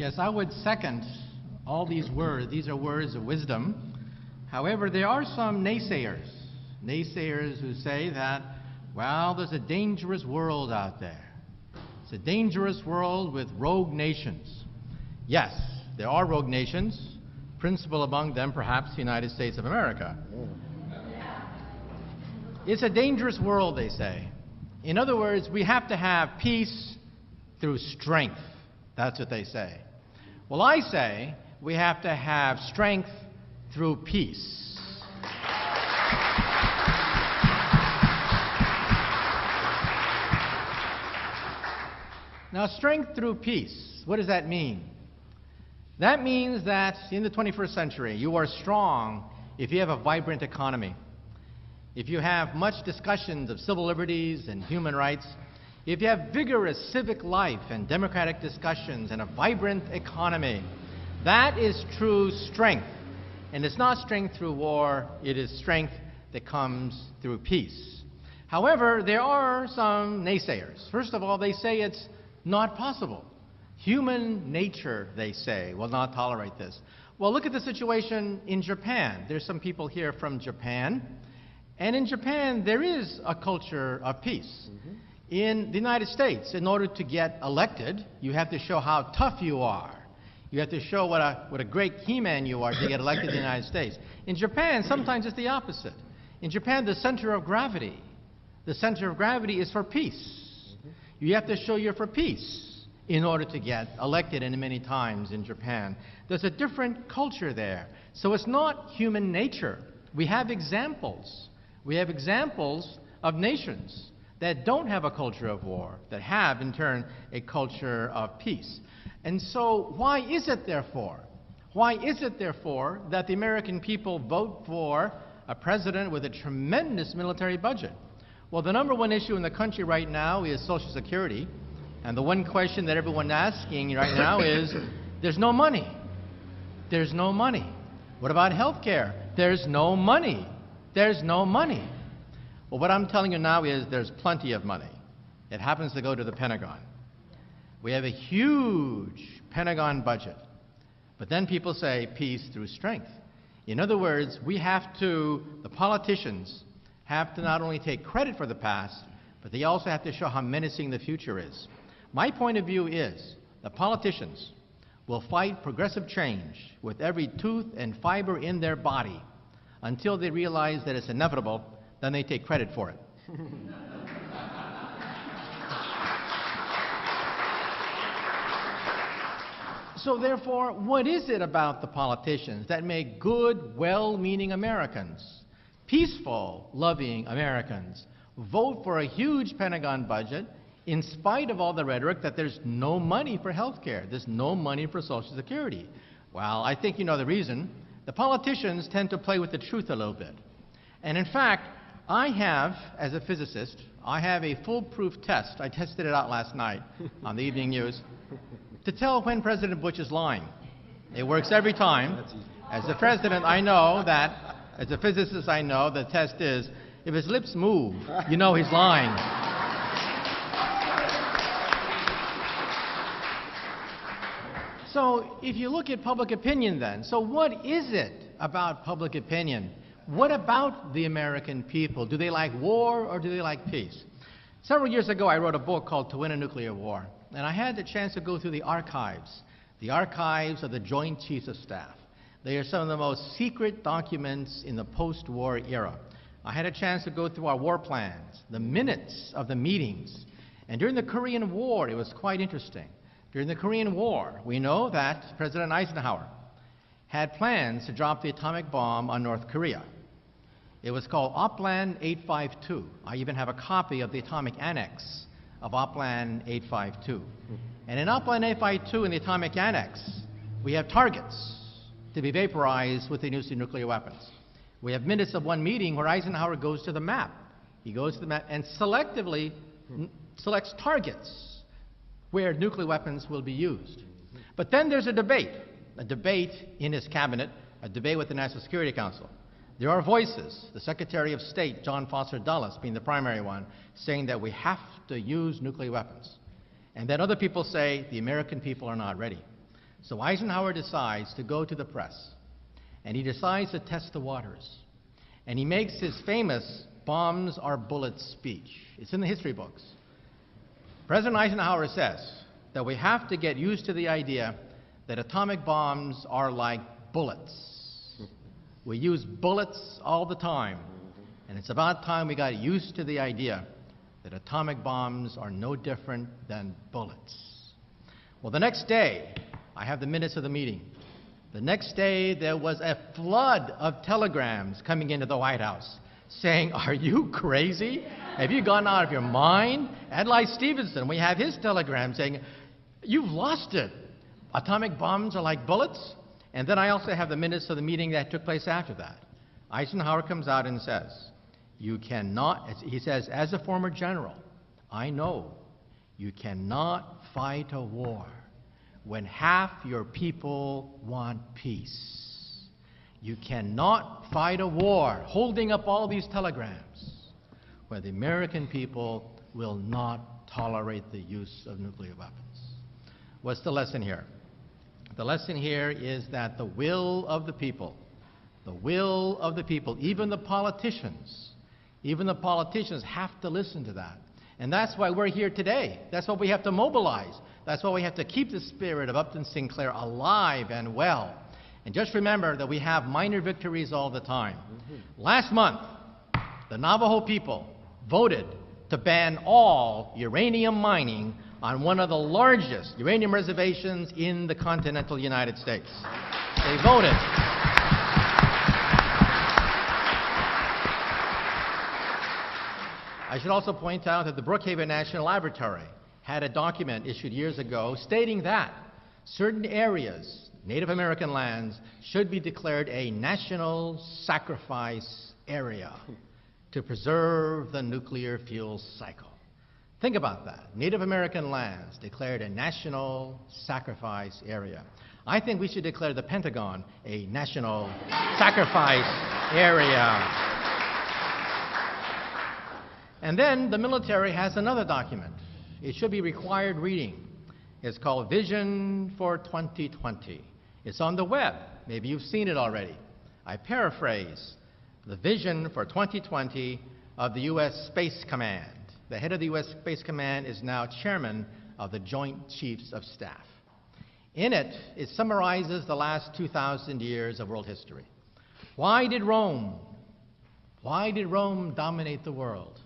Yes, I would second all these words. These are words of wisdom. However, there are some naysayers who say that, well, there's a dangerous world out there. It's a dangerous world with rogue nations. Yes, there are rogue nations, principal among them perhaps the United States of America. It's a dangerous world, they say. In other words, we have to have peace through strength. That's what they say. Well, I say we have to have strength through peace. Now, strength through peace, what does that mean? That means that in the 21st century, you are strong if you have a vibrant economy, if you have much discussions of civil liberties and human rights, if you have vigorous civic life and democratic discussions and a vibrant economy. That is true strength. And it's not strength through war, it is strength that comes through peace. However, there are some naysayers. First of all, they say it's not possible. Human nature, they say, will not tolerate this. Well, look at the situation in Japan. There's some people here from Japan. And in Japan, there is a culture of peace. In the United States, in order to get elected, you have to show how tough you are. You have to show what a great He-Man you are to get elected in the United States. In Japan, sometimes it's the opposite. In Japan, the center of gravity is for peace. You have to show you're for peace in order to get elected, and many times in Japan. There's a different culture there. So it's not human nature. We have examples. We have examples of nations that don't have a culture of war, that have, in turn, a culture of peace. And so why is it, therefore, that the American people vote for a president with a tremendous military budget? Well, the number one issue in the country right now is Social Security. And the one question that everyone's asking right now is, there's no money. There's no money. What about health care? There's no money. There's no money. Well, what I'm telling you now is there's plenty of money. It happens to go to the Pentagon. We have a huge Pentagon budget. But then people say peace through strength. In other words, the politicians have to not only take credit for the past, but they also have to show how menacing the future is. My point of view is the politicians will fight progressive change with every tooth and fiber in their body until they realize that it's inevitable, then they take credit for it. So therefore, what is it about the politicians that make good, well-meaning Americans, peaceful, loving Americans, vote for a huge Pentagon budget in spite of all the rhetoric that there's no money for health care, there's no money for Social Security? Well, I think you know the reason. The politicians tend to play with the truth a little bit. And in fact, I have, as a physicist, I have a foolproof test. I tested it out last night on the evening news to tell when President Bush is lying. It works every time. As a president, I know that, as a physicist, I know the test is, if his lips move, you know he's lying. So if you look at public opinion then, so what is it about public opinion? What about the American people? Do they like war or do they like peace? Several years ago, I wrote a book called To Win a Nuclear War, and I had the chance to go through the archives of the Joint Chiefs of Staff. They are some of the most secret documents in the post-war era. I had a chance to go through our war plans, the minutes of the meetings. And during the Korean War, it was quite interesting. During the Korean War, we know that President Eisenhower had plans to drop the atomic bomb on North Korea. It was called Oplan 852. I even have a copy of the atomic annex of Oplan 852. And in Oplan 852, in the atomic annex, we have targets to be vaporized with the use of nuclear weapons. We have minutes of one meeting where Eisenhower goes to the map. He goes to the map and selectively selects targets where nuclear weapons will be used. But then there's a debate in his cabinet, a debate with the National Security Council. There are voices, the Secretary of State, John Foster Dulles, being the primary one, saying that we have to use nuclear weapons. And then other people say the American people are not ready. So Eisenhower decides to go to the press, and he decides to test the waters. And he makes his famous bombs are bullets speech. It's in the history books. President Eisenhower says that we have to get used to the idea that atomic bombs are like bullets. We use bullets all the time, and it's about time we got used to the idea that atomic bombs are no different than bullets. Well, the next day, I have the minutes of the meeting. The next day, there was a flood of telegrams coming into the White House saying, "Are you crazy? Have you gone out of your mind?" Adlai Stevenson, we have his telegram saying, "You've lost it. Atomic bombs are like bullets." And then I also have the minutes of the meeting that took place after that. Eisenhower comes out and says, "You cannot," he says, "as a former general, I know you cannot fight a war when half your people want peace. You cannot fight a war holding up all these telegrams where the American people will not tolerate the use of nuclear weapons." What's the lesson here? The lesson here is that the will of the people, even the politicians have to listen to that. And that's why we're here today. That's why we have to mobilize. That's why we have to keep the spirit of Upton Sinclair alive and well. And just remember that we have minor victories all the time. Last month, the Navajo people voted to ban all uranium mining on one of the largest uranium reservations in the continental United States. They voted. I should also point out that the Brookhaven National Laboratory had a document issued years ago stating that certain areas, Native American lands, should be declared a national sacrifice area to preserve the nuclear fuel cycle. Think about that. Native American lands declared a national sacrifice area. I think we should declare the Pentagon a national sacrifice area. And then the military has another document. It should be required reading. It's called Vision for 2020. It's on the web. Maybe you've seen it already. I paraphrase the Vision for 2020 of the U.S. Space Command. The head of the U.S. Space Command is now chairman of the Joint Chiefs of Staff. In it, it summarizes the last 2,000 years of world history. Why did Rome dominate the world?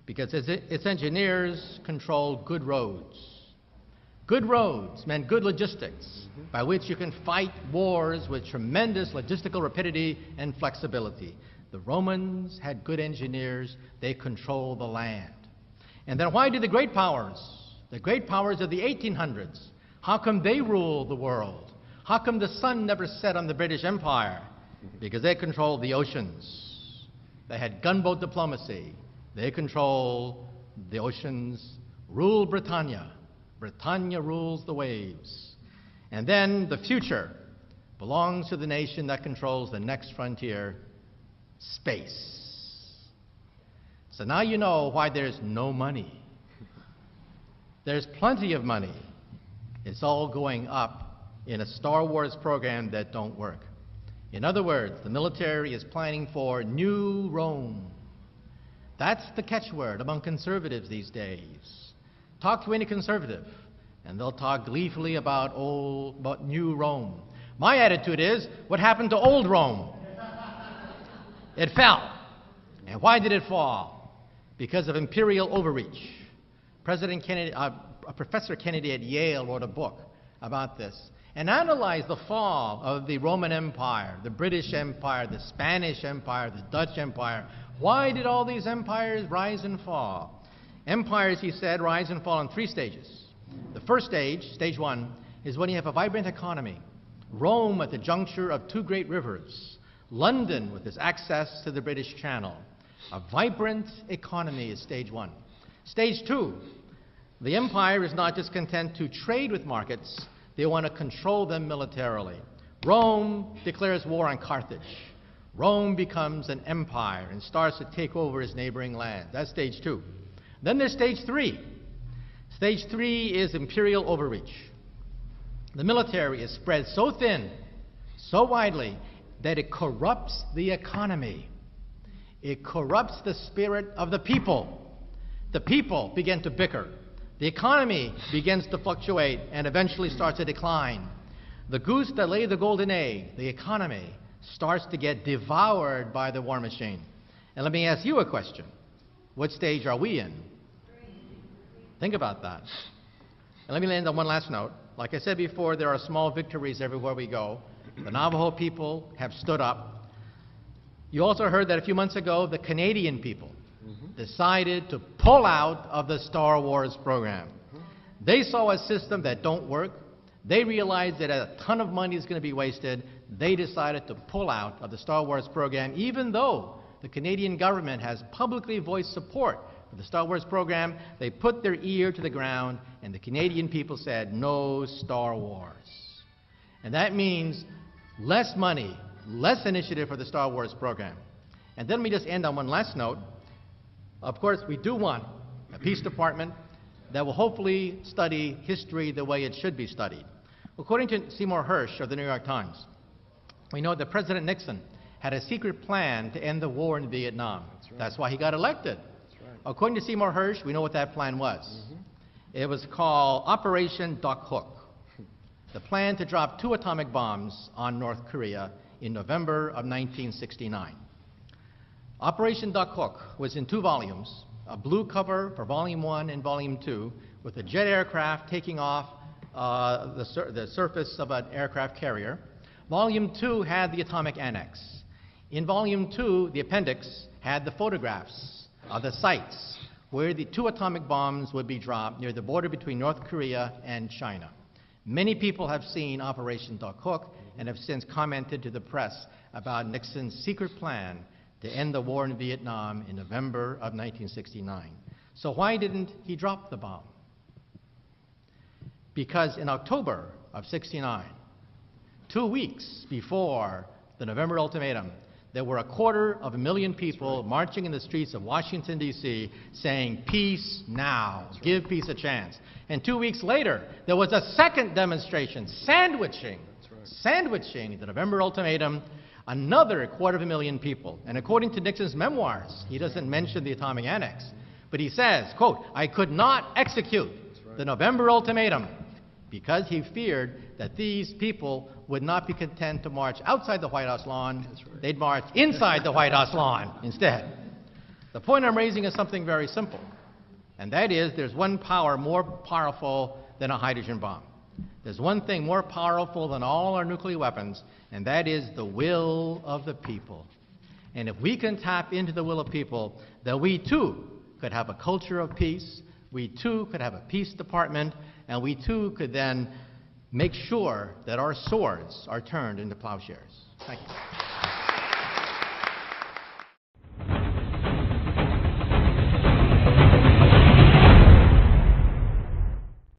Because its engineers controlled good roads. Good roads meant good logistics, by which you can fight wars with tremendous logistical rapidity and flexibility. The Romans had good engineers. They controlled the land. And then why did the great powers of the 1800s, how come they ruled the world? How come the sun never set on the British Empire? Because they controlled the oceans. They had gunboat diplomacy. They control the oceans, rule Britannia. Britannia rules the waves. And then the future belongs to the nation that controls the next frontier, space. So now you know why there's no money. There's plenty of money. It's all going up in a Star Wars program that don't work. In other words, the military is planning for New Rome. That's the catchword among conservatives these days. Talk to any conservative, and they'll talk gleefully about New Rome. My attitude is, what happened to old Rome? It fell. And why did it fall? Because of imperial overreach. President Kennedy, Professor Kennedy at Yale wrote a book about this and analyzed the fall of the Roman Empire, the British Empire, the Spanish Empire, the Dutch Empire. Why did all these empires rise and fall? Empires, he said, rise and fall in 3 stages. The first stage, stage 1, is when you have a vibrant economy. Rome at the juncture of 2 great rivers. London with its access to the British Channel. A vibrant economy is stage 1. Stage 2, the empire is not just content to trade with markets, they want to control them militarily. Rome declares war on Carthage. Rome becomes an empire and starts to take over its neighboring land. That's stage 2. Then there's stage 3. Stage 3 is imperial overreach. The military is spread so thin, so widely, that it corrupts the economy. It corrupts the spirit of the people. The people begin to bicker. The economy begins to fluctuate and eventually starts to decline. The goose that laid the golden egg, the economy, starts to get devoured by the war machine. And let me ask you a question. What stage are we in? Think about that. And let me end on one last note. Like I said before, there are small victories everywhere we go. The Navajo people have stood up. You also heard that a few months ago, the Canadian people decided to pull out of the Star Wars program. They saw a system that don't work. They realized that a ton of money is going to be wasted. They decided to pull out of the Star Wars program, even though the Canadian government has publicly voiced support for the Star Wars program. They put their ear to the ground, and the Canadian people said, no Star Wars. And that means less money, less initiative for the Star Wars program. And then let me just end on one last note. Of course, we do want a peace department that will hopefully study history the way it should be studied. According to Seymour Hersh of the New York Times, we know that President Nixon had a secret plan to end the war in Vietnam. That's why he got elected. According to Seymour Hersh, we know what that plan was. It was called Operation Duck Hook. The plan to drop 2 atomic bombs on North Korea in November of 1969. Operation Duck Hook was in 2 volumes, a blue cover for Volume 1 and Volume 2, with a jet aircraft taking off the surface of an aircraft carrier. Volume 2 had the atomic annex. In Volume 2, the appendix had the photographs of the sites where the 2 atomic bombs would be dropped near the border between North Korea and China. Many people have seen Operation Duck Hook and have since commented to the press about Nixon's secret plan to end the war in Vietnam in November of 1969. So why didn't he drop the bomb? Because in October of '69, 2 weeks before the November ultimatum, there were 250,000 people marching in the streets of Washington, D.C., saying, peace now, give peace a chance. And 2 weeks later, there was a second demonstration, sandwiching the November ultimatum, another 250,000 people. And according to Nixon's memoirs, he doesn't mention the atomic annex, but he says, quote, I could not execute the November ultimatum because he feared that these people would not be content to march outside the White House lawn. They'd march inside the White House lawn instead. The point I'm raising is something very simple, and that is there's one power more powerful than a hydrogen bomb. There's one thing more powerful than all our nuclear weapons, and that is the will of the people. And if we can tap into the will of people, then we too could have a culture of peace, we too could have a peace department, and we too could then make sure that our swords are turned into plowshares. Thank you.